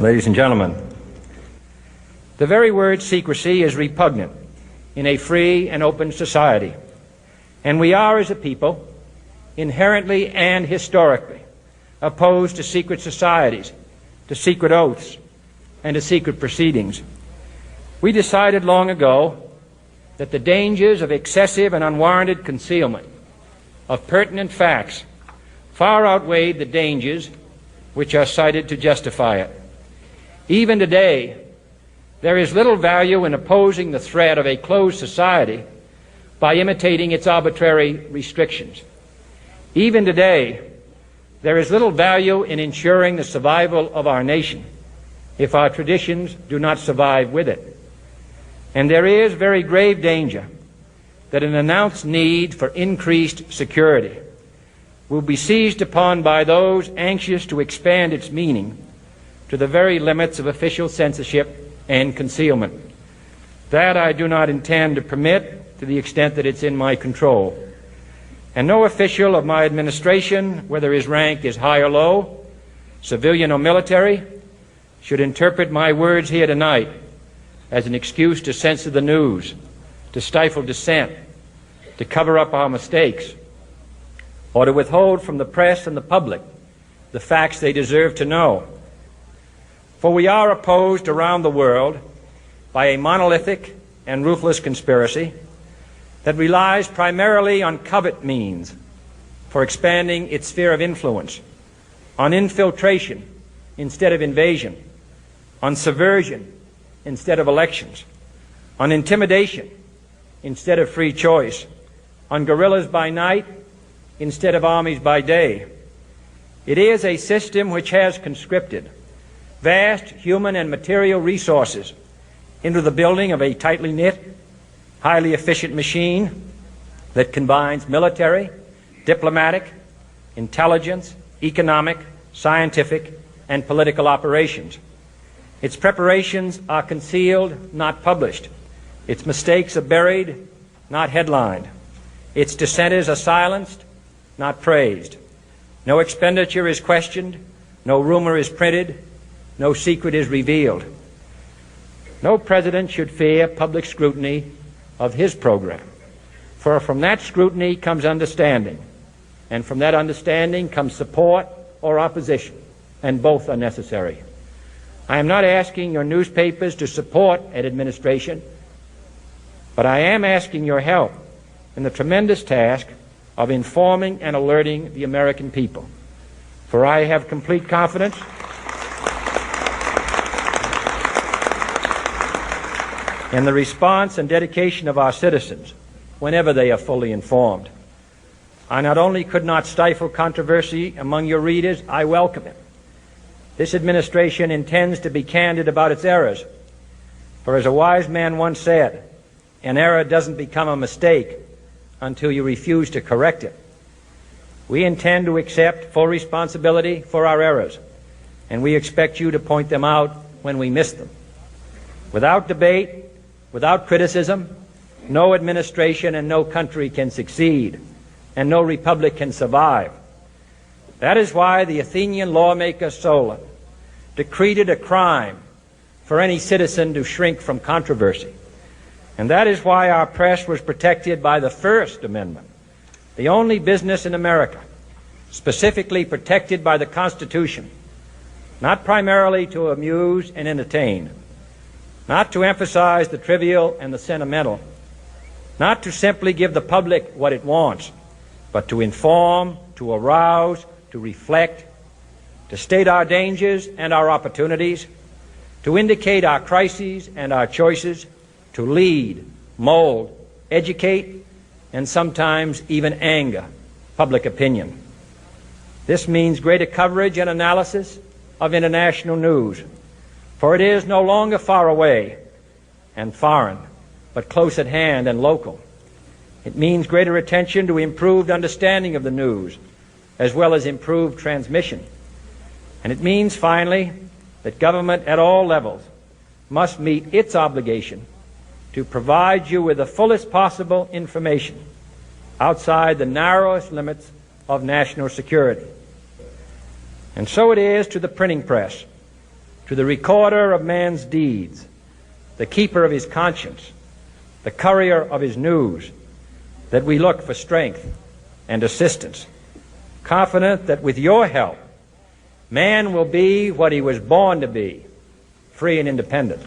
Ladies and gentlemen, the very word secrecy is repugnant in a free and open society, and we are, as a people, inherently and historically opposed to secret societies, to secret oaths, and to secret proceedings. We decided long ago that the dangers of excessive and unwarranted concealment of pertinent facts far outweighed the dangers which are cited to justify it. Even today, there is little value in opposing the threat of a closed society by imitating its arbitrary restrictions. Even today, there is little value in ensuring the survival of our nation if our traditions do not survive with it. And there is very grave danger that an announced need for increased security will be seized upon by those anxious to expand its meaning to the very limits of official censorship and concealment. That I do not intend to permit to the extent that it's in my control. And no official of my administration, whether his rank is high or low, civilian or military, should interpret my words here tonight as an excuse to censor the news, to stifle dissent, to cover up our mistakes, or to withhold from the press and the public the facts they deserve to know. For we are opposed around the world by a monolithic and ruthless conspiracy that relies primarily on covert means for expanding its sphere of influence, on infiltration instead of invasion, on subversion instead of elections, on intimidation instead of free choice, on guerrillas by night instead of armies by day. It is a system which has conscripted vast human and material resources into the building of a tightly knit, highly efficient machine that combines military, diplomatic, intelligence, economic, scientific, and political operations. Its preparations are concealed, not published. Its mistakes are buried, not headlined. Its dissenters are silenced, not praised. No expenditure is questioned, no rumor is printed, no secret is revealed. No president should fear public scrutiny of his program, for from that scrutiny comes understanding, and from that understanding comes support or opposition, and both are necessary. I am not asking your newspapers to support an administration, but I am asking your help in the tremendous task of informing and alerting the American people. For I have complete confidence in the response and dedication of our citizens whenever they are fully informed. I not only could not stifle controversy among your readers, I welcome it. This administration intends to be candid about its errors. For as a wise man once said, an error doesn't become a mistake until you refuse to correct it. We intend to accept full responsibility for our errors, and we expect you to point them out when we miss them. Without debate, without criticism, no administration and no country can succeed, and no republic can survive. That is why the Athenian lawmaker Solon decreed it a crime for any citizen to shrink from controversy. And that is why our press was protected by the First Amendment, the only business in America specifically protected by the Constitution, not primarily to amuse and entertain, not to emphasize the trivial and the sentimental, not to simply give the public what it wants, but to inform, to arouse, to reflect, to state our dangers and our opportunities, to indicate our crises and our choices, to lead, mold, educate, and sometimes even anger public opinion. This means greater coverage and analysis of international news, for it is no longer far away and foreign, but close at hand and local. It means greater attention to improved understanding of the news, as well as improved transmission. And it means, finally, that government at all levels must meet its obligation to provide you with the fullest possible information outside the narrowest limits of national security. And so it is to the printing press, to the recorder of man's deeds, the keeper of his conscience, the courier of his news, that we look for strength and assistance, confident that with your help, man will be what he was born to be, free and independent.